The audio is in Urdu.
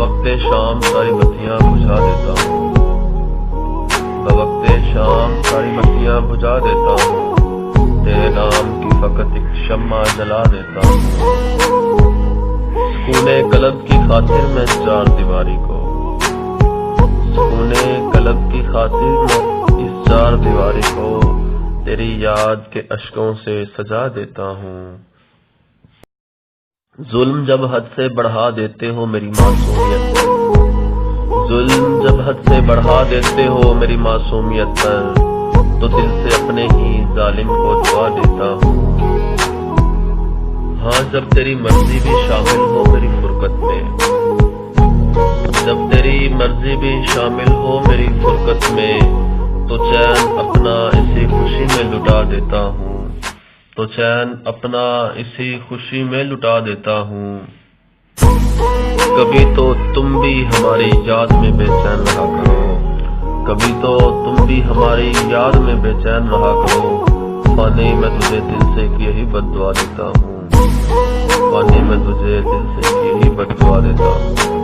بوقت شام ساری بتیاں بجھا دیتا ہوں، بوقت شام ساری بتیاں بجھا دیتا ہوں، تیرے نام کی فقط ایک شمع جلا دیتا ہوں۔ سکون قلب کی خاطر میں چار دیواری کو، سکون قلب کی خاطر میں اس چار دیواری کو تیری یاد کے اشکوں سے سجا دیتا ہوں۔ ظلم جب حد سے بڑھا دیتے ہو میری معصومیت پر، ظلم جب حد سے بڑھا دیتے ہو میری معصومیت پر، تو دل سے اپنے ہی ظالم کو دعا دیتا ہوں۔ ہاں جب تیری مرضی بھی شامل ہو میری فرقت میں، جب تیری مرضی بھی شامل ہو میری فرقت میں، تو چین اپنا اسی خوشی میں لٹا دیتا ہوں، تو چین اپنا اسی خوشی میں لٹا دیتا ہوں۔ کبھی تو تم بھی ہماری یاد میں بے چین رہا کرو، کبھی تو تم بھی ہماری یاد میں بے چین رہا کرو، فانی میں تجھے دل سے یہی بد دعا دیتا ہوں، فانی میں تجھے دل سے یہی بد دعا دیتا ہوں۔